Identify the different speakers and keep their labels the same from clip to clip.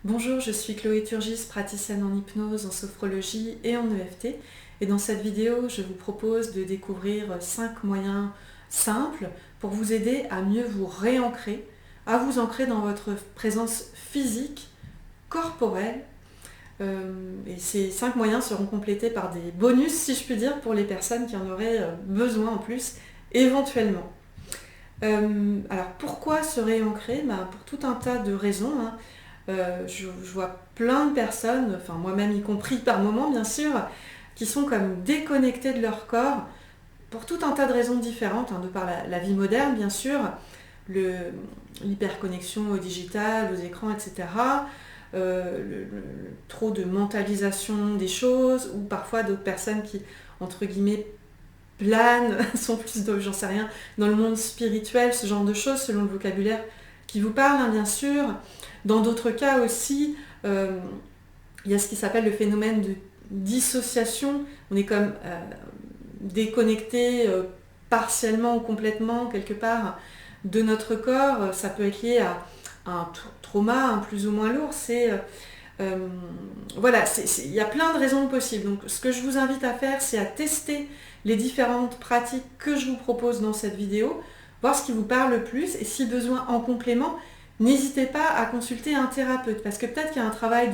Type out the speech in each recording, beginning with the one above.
Speaker 1: Bonjour, je suis Chloé Turgis, praticienne en hypnose, en sophrologie et en EFT. Et dans cette vidéo, je vous propose de découvrir 5 moyens simples pour vous aider à mieux vous réancrer, à vous ancrer dans votre présence physique, corporelle. Et ces 5 moyens seront complétés par des bonus, si je puis dire, pour les personnes qui en auraient besoin en plus, éventuellement. Alors pourquoi se réancrer? Pour tout un tas de raisons, hein. Je vois plein de personnes, enfin moi-même y compris par moments bien sûr, qui sont comme déconnectées de leur corps pour tout un tas de raisons différentes, hein, de par la vie moderne bien sûr, l'hyperconnexion au digital, aux écrans, etc. Trop de mentalisation des choses, ou parfois d'autres personnes qui, entre guillemets, planent, sont plus, j'en sais rien, dans le monde spirituel, ce genre de choses, selon le vocabulaire qui vous parle, hein, bien sûr. Dans d'autres cas aussi, il y a ce qui s'appelle le phénomène de dissociation. On est comme déconnecté partiellement ou complètement, quelque part, de notre corps. Ça peut être lié à un trauma plus ou moins lourd. Voilà, il y a plein de raisons possibles. Donc ce que je vous invite à faire, c'est à tester les différentes pratiques que je vous propose dans cette vidéo, voir ce qui vous parle le plus, et si besoin en complément, n'hésitez pas à consulter un thérapeute, parce que peut-être qu'il y a un travail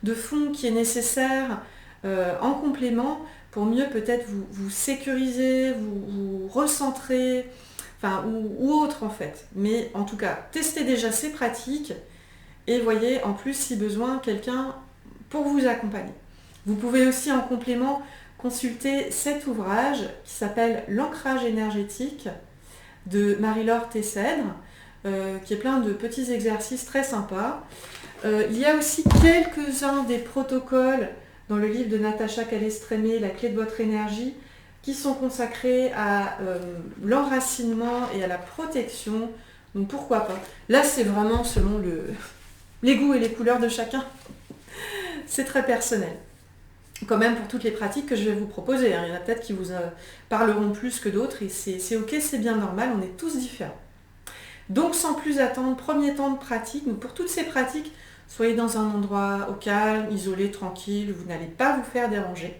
Speaker 1: de fond qui est nécessaire en complément pour mieux peut-être vous sécuriser, vous recentrer, enfin, ou autre en fait. Mais en tout cas, testez déjà ces pratiques et voyez en plus si besoin quelqu'un pour vous accompagner. Vous pouvez aussi en complément consulter cet ouvrage qui s'appelle L'ancrage énergétique de Marie-Laure Tessèdre, qui est plein de petits exercices très sympas. Il y a aussi quelques-uns des protocoles dans le livre de Natacha Calestrémé, La clé de votre énergie, qui sont consacrés à l'enracinement et à la protection. Donc pourquoi pas. Là, c'est vraiment selon les goûts et les couleurs de chacun. C'est très personnel. Quand même pour toutes les pratiques que je vais vous proposer. Il y en a peut-être qui vous parleront plus que d'autres, et c'est ok, c'est bien normal, on est tous différents. Donc sans plus attendre, premier temps de pratique. Donc pour toutes ces pratiques, soyez dans un endroit au calme, isolé, tranquille, vous n'allez pas vous faire déranger.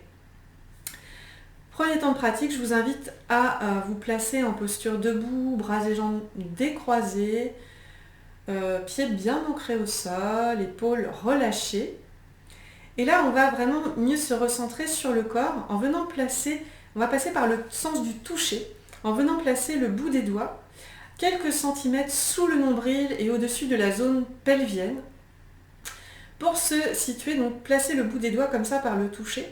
Speaker 1: Premier temps de pratique, je vous invite à vous placer en posture debout, bras et jambes décroisés, pieds bien ancrés au sol, épaules relâchées. Et là, on va vraiment mieux se recentrer sur le corps en venant placer, on va passer par le sens du toucher, en venant placer le bout des doigts quelques centimètres sous le nombril et au-dessus de la zone pelvienne. Pour se situer, donc placer le bout des doigts comme ça par le toucher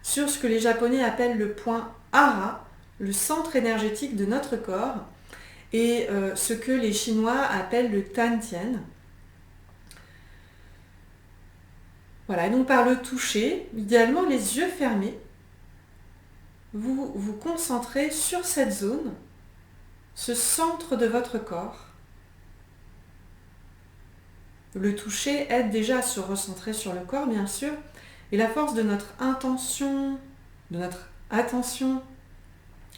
Speaker 1: sur ce que les Japonais appellent le point hara, le centre énergétique de notre corps, et ce que les Chinois appellent le Tantien. Voilà, et donc par le toucher, idéalement les yeux fermés, vous vous concentrez sur cette zone, ce centre de votre corps. Le toucher aide déjà à se recentrer sur le corps, bien sûr, et la force de notre intention, de notre attention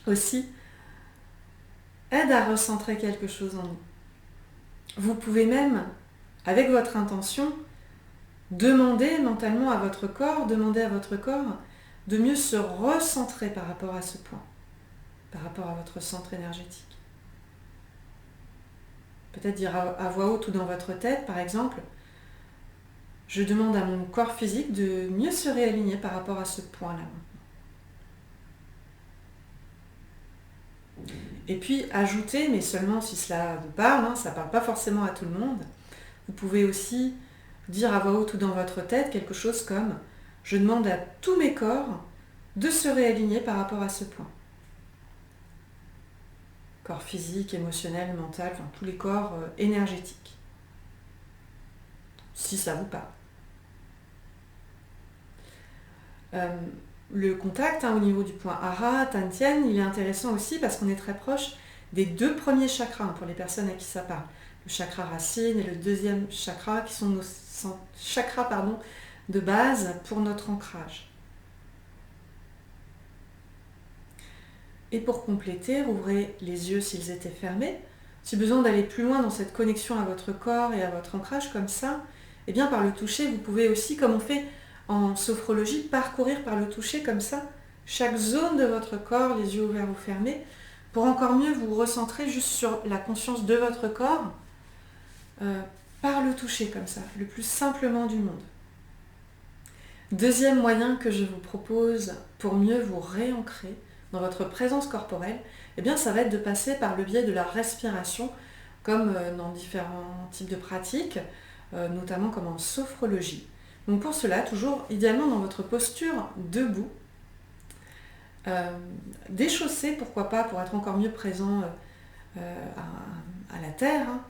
Speaker 1: aussi, aide à recentrer quelque chose en nous. Vous pouvez même, avec votre intention, demander mentalement à votre corps de mieux se recentrer par rapport à ce point, par rapport à votre centre énergétique. Peut-être dire à voix haute ou dans votre tête, par exemple, je demande à mon corps physique de mieux se réaligner par rapport à ce point-là. Et puis ajouter, mais seulement si cela vous parle, hein, ça ne parle pas forcément à tout le monde, vous pouvez aussi dire à voix haute ou dans votre tête quelque chose comme « Je demande à tous mes corps de se réaligner par rapport à ce point ». Corps physique, émotionnel, mental, enfin tous les corps énergétiques. Si ça vous parle. Le contact au niveau du point hara, tantien, il est intéressant aussi parce qu'on est très proche des deux premiers chakras pour les personnes à qui ça parle. Le chakra racine et le deuxième chakra qui sont nos chakras de base pour notre ancrage. Et pour compléter, rouvrez les yeux s'ils étaient fermés. Si besoin d'aller plus loin dans cette connexion à votre corps et à votre ancrage comme ça, Et bien par le toucher, vous pouvez aussi, comme on fait en sophrologie, parcourir par le toucher comme ça chaque zone de votre corps, les yeux ouverts ou fermés, pour encore mieux vous recentrer juste sur la conscience de votre corps par le toucher comme ça, le plus simplement du monde. Deuxième moyen que je vous propose pour mieux vous réancrer dans votre présence corporelle, eh bien ça va être de passer par le biais de la respiration, comme dans différents types de pratiques, notamment comme en sophrologie. Donc pour cela, toujours idéalement dans votre posture debout, déchaussé, pourquoi pas, pour être encore mieux présent à la terre. Hein.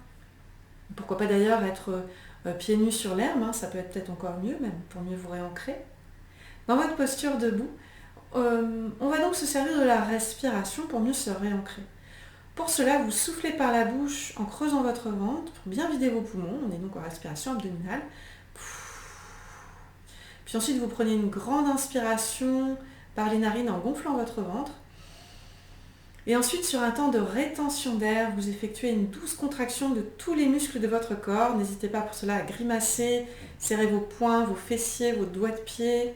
Speaker 1: Pourquoi pas d'ailleurs être pieds nus sur l'herbe, hein, ça peut être peut-être encore mieux, même pour mieux vous réancrer. Dans votre posture debout, on va donc se servir de la respiration pour mieux se réancrer. Pour cela, vous soufflez par la bouche en creusant votre ventre pour bien vider vos poumons. On est donc en respiration abdominale. Puis ensuite, vous prenez une grande inspiration par les narines en gonflant votre ventre. Et ensuite, sur un temps de rétention d'air, vous effectuez une douce contraction de tous les muscles de votre corps. N'hésitez pas pour cela à grimacer, serrer vos poings, vos fessiers, vos doigts de pied.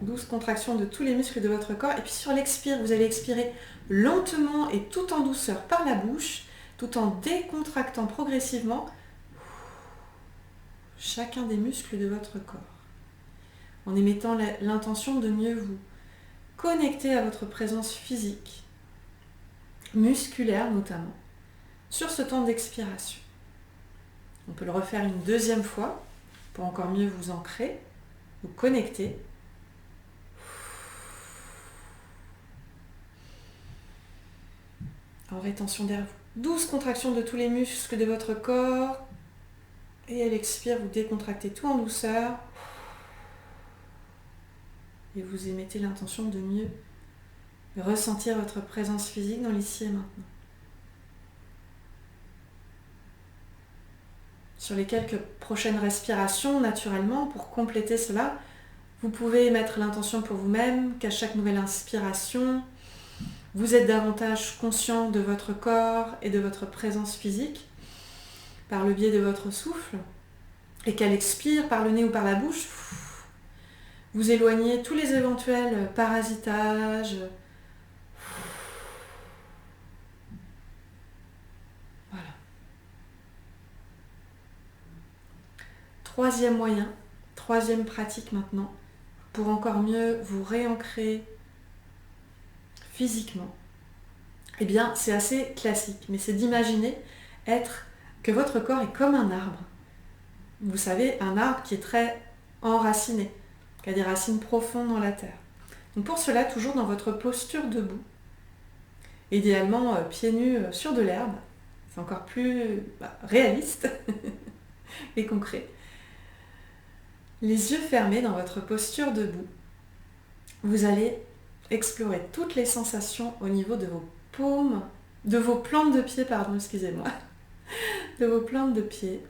Speaker 1: Douce contraction de tous les muscles de votre corps. Et puis sur l'expire, vous allez expirer lentement et tout en douceur par la bouche, tout en décontractant progressivement chacun des muscles de votre corps. En émettant l'intention de mieux vous connecter à votre présence physique, musculaire notamment, sur ce temps d'expiration. On peut le refaire une deuxième fois pour encore mieux vous ancrer, vous connecter. En rétention d'air, douce contraction de tous les muscles de votre corps. Et à l'expire, vous décontractez tout en douceur. Et vous émettez l'intention de mieux ressentir votre présence physique dans l'ici et maintenant. Sur les quelques prochaines respirations, naturellement, pour compléter cela, vous pouvez émettre l'intention pour vous-même qu'à chaque nouvelle inspiration, vous êtes davantage conscient de votre corps et de votre présence physique par le biais de votre souffle, et qu'à l'expire, par le nez ou par la bouche, vous éloignez tous les éventuels parasitages. Voilà. Troisième moyen, troisième pratique maintenant, pour encore mieux vous réancrer physiquement. Eh bien, c'est assez classique, mais c'est d'imaginer que votre corps est comme un arbre. Vous savez, un arbre qui est très enraciné, qui a des racines profondes dans la terre. Donc pour cela, toujours dans votre posture debout, idéalement pieds nus sur de l'herbe, c'est encore plus réaliste et concret. Les yeux fermés dans votre posture debout, vous allez explorer toutes les sensations au niveau de vos paumes, de vos plantes de pied, pardon, excusez-moi, de vos plantes de pied.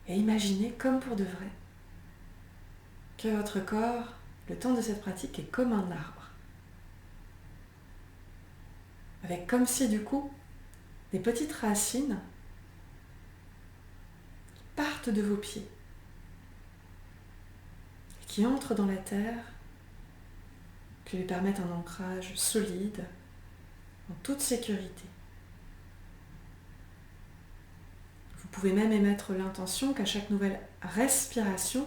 Speaker 1: Et imaginez comme pour de vrai que votre corps, le temps de cette pratique, est comme un arbre. Avec comme si du coup, des petites racines qui partent de vos pieds, et qui entrent dans la terre, qui lui permettent un ancrage solide, en toute sécurité. Vous pouvez même émettre l'intention qu'à chaque nouvelle respiration,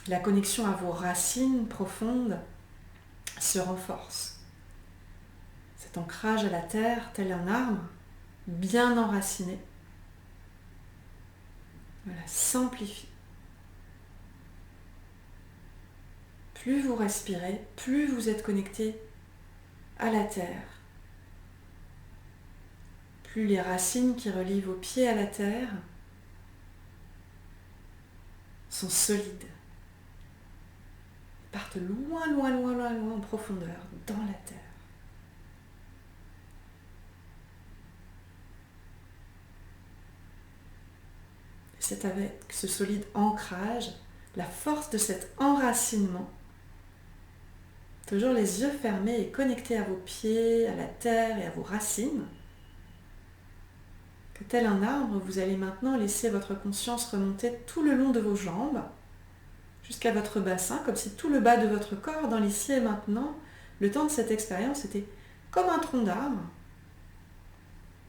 Speaker 1: la connexion à vos racines profondes se renforce. Cet ancrage à la terre, tel un arbre, bien enraciné, voilà, s'amplifie. Plus vous respirez, plus vous êtes connecté à la terre. Plus les racines qui relient vos pieds à la terre sont solides. Elles partent loin, loin, loin, loin, loin en profondeur, dans la terre. Et c'est avec ce solide ancrage, la force de cet enracinement, toujours les yeux fermés et connectés à vos pieds, à la terre et à vos racines, que tel un arbre, vous allez maintenant laisser votre conscience remonter tout le long de vos jambes, jusqu'à votre bassin, comme si tout le bas de votre corps, dans l'ici et maintenant, le temps de cette expérience était comme un tronc d'arbre,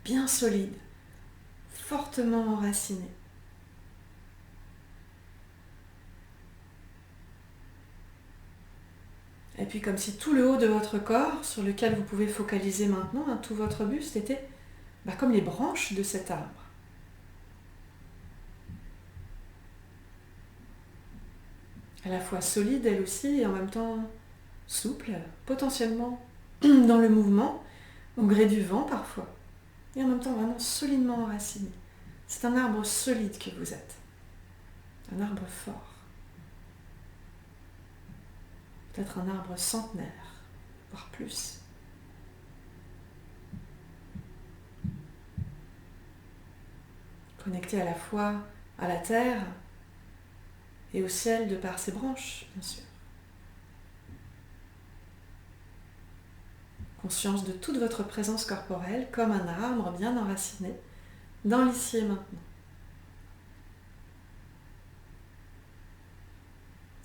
Speaker 1: bien solide, fortement enraciné. Et puis comme si tout le haut de votre corps, sur lequel vous pouvez focaliser maintenant, tout votre buste, était comme les branches de cet arbre. À la fois solide elle aussi, et en même temps souple, potentiellement dans le mouvement, au gré du vent parfois, et en même temps vraiment solidement enraciné. C'est un arbre solide que vous êtes, un arbre fort. Peut-être un arbre centenaire, voire plus. Connecté à la fois à la terre et au ciel de par ses branches, bien sûr. Conscience de toute votre présence corporelle comme un arbre bien enraciné dans l'ici et maintenant.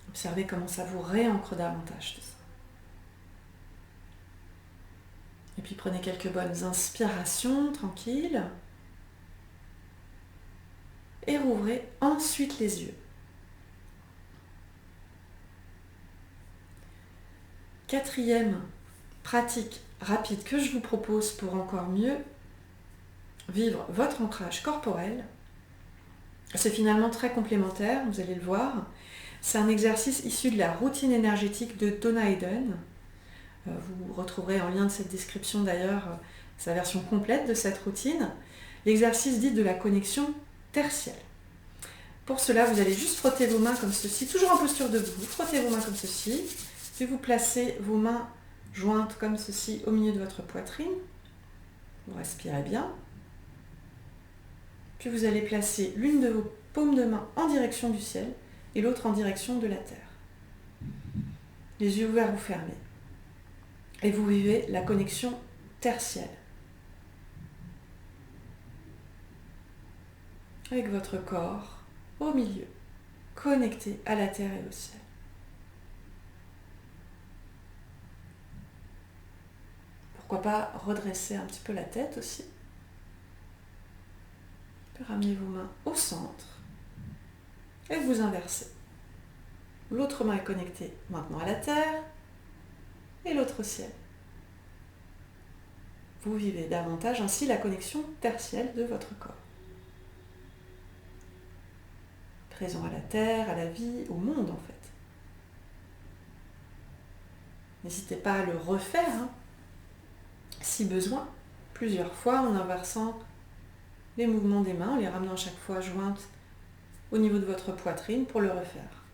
Speaker 1: Observez comment ça vous réancre davantage tout ça. Et puis prenez quelques bonnes inspirations tranquilles. Et rouvrez ensuite les yeux. Quatrième pratique rapide que je vous propose pour encore mieux vivre votre ancrage corporel. C'est finalement très complémentaire, vous allez le voir. C'est un exercice issu de la routine énergétique de Donna Eden. Vous retrouverez en lien de cette description d'ailleurs sa version complète de cette routine. L'exercice dit de la connexion tertielle. Pour cela, vous allez juste frotter vos mains comme ceci, toujours en posture debout. Vous frottez vos mains comme ceci, puis vous placez vos mains jointes comme ceci au milieu de votre poitrine. Vous respirez bien. Puis vous allez placer l'une de vos paumes de main en direction du ciel et l'autre en direction de la terre. Les yeux ouverts ou fermés. Et vous vivez la connexion tertielle. Avec votre corps au milieu, connecté à la terre et au ciel. Pourquoi pas redresser un petit peu la tête aussi. Puis ramener vos mains au centre et vous inversez. L'autre main est connectée maintenant à la terre et l'autre au ciel. Vous vivez davantage ainsi la connexion tertielle de votre corps. Présent à la terre, à la vie, au monde en fait. N'hésitez pas à le refaire, si besoin, plusieurs fois en inversant les mouvements des mains, en les ramenant à chaque fois jointes au niveau de votre poitrine pour le refaire.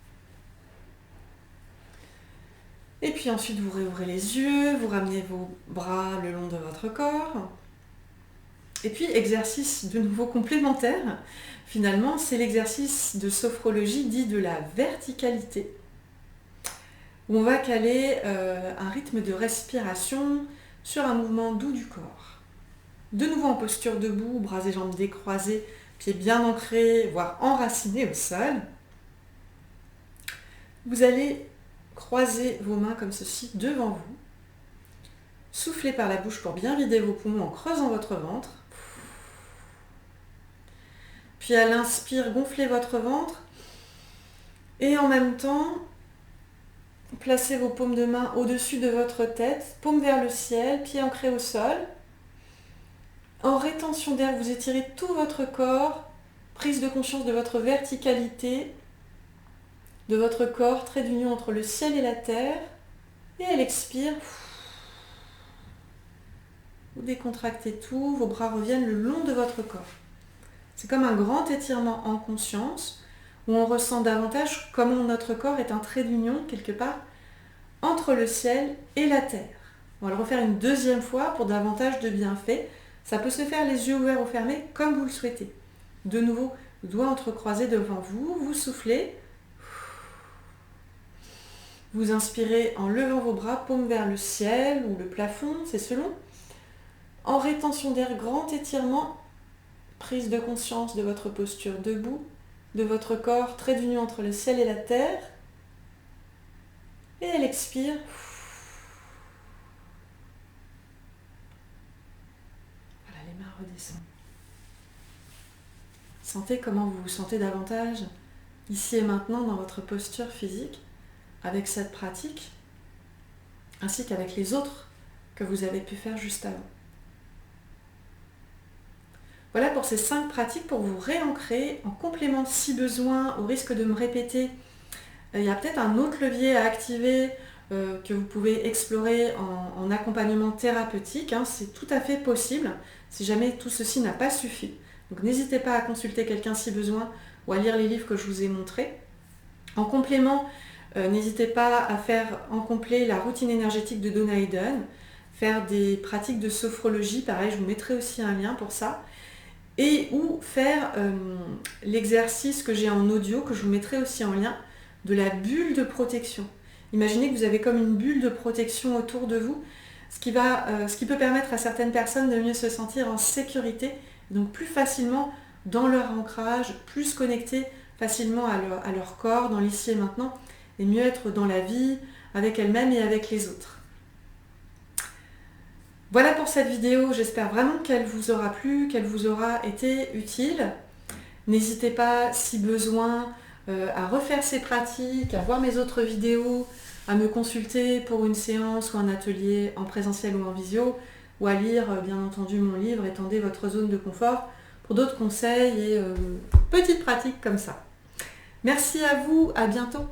Speaker 1: Et puis ensuite vous réouvrez les yeux, vous ramenez vos bras le long de votre corps. Et puis exercice de nouveau complémentaire, finalement c'est l'exercice de sophrologie dit de la verticalité, où on va caler un rythme de respiration sur un mouvement doux du corps. De nouveau en posture debout, bras et jambes décroisés, pieds bien ancrés, voire enracinés au sol. Vous allez croiser vos mains comme ceci devant vous. Soufflez par la bouche pour bien vider vos poumons en creusant votre ventre. Puis à l'inspire, gonflez votre ventre. Et en même temps, placez vos paumes de main au-dessus de votre tête, paume vers le ciel, pieds ancrés au sol. En rétention d'air, vous étirez tout votre corps, prise de conscience de votre verticalité, de votre corps, trait d'union entre le ciel et la terre. Et à l'expire, vous décontractez tout, vos bras reviennent le long de votre corps. C'est comme un grand étirement en conscience, où on ressent davantage comment notre corps est un trait d'union, quelque part, entre le ciel et la terre. On va le refaire une deuxième fois pour davantage de bienfaits. Ça peut se faire les yeux ouverts ou fermés, comme vous le souhaitez. De nouveau, doigts entrecroisés devant vous, vous soufflez. Vous inspirez en levant vos bras, paume vers le ciel ou le plafond, c'est selon. En rétention d'air, grand étirement, prise de conscience de votre posture debout, de votre corps, trait d'union entre le ciel et la terre. Et elle expire. Voilà, les mains redescendent. Sentez comment vous vous sentez davantage ici et maintenant dans votre posture physique avec cette pratique, ainsi qu'avec les autres que vous avez pu faire juste avant. Voilà pour ces 5 pratiques pour vous réancrer. En complément, si besoin, au risque de me répéter, il y a peut-être un autre levier à activer que vous pouvez explorer en accompagnement thérapeutique. C'est tout à fait possible si jamais tout ceci n'a pas suffi. Donc n'hésitez pas à consulter quelqu'un si besoin ou à lire les livres que je vous ai montrés. En complément, n'hésitez pas à faire en complet la routine énergétique de Donna Eden, faire des pratiques de sophrologie, pareil, je vous mettrai aussi un lien pour ça, et ou faire l'exercice que j'ai en audio, que je vous mettrai aussi en lien, de la bulle de protection. Imaginez que vous avez comme une bulle de protection autour de vous, ce qui peut permettre à certaines personnes de mieux se sentir en sécurité, donc plus facilement dans leur ancrage, plus connectés facilement à leur corps, dans l'ici et maintenant, et mieux être dans la vie, avec elles-mêmes et avec les autres. Voilà pour cette vidéo, j'espère vraiment qu'elle vous aura plu, qu'elle vous aura été utile. N'hésitez pas, si besoin, à refaire ces pratiques, à voir mes autres vidéos, à me consulter pour une séance ou un atelier en présentiel ou en visio, ou à lire bien entendu mon livre Étendez votre zone de confort pour d'autres conseils et petites pratiques comme ça. Merci à vous, à bientôt.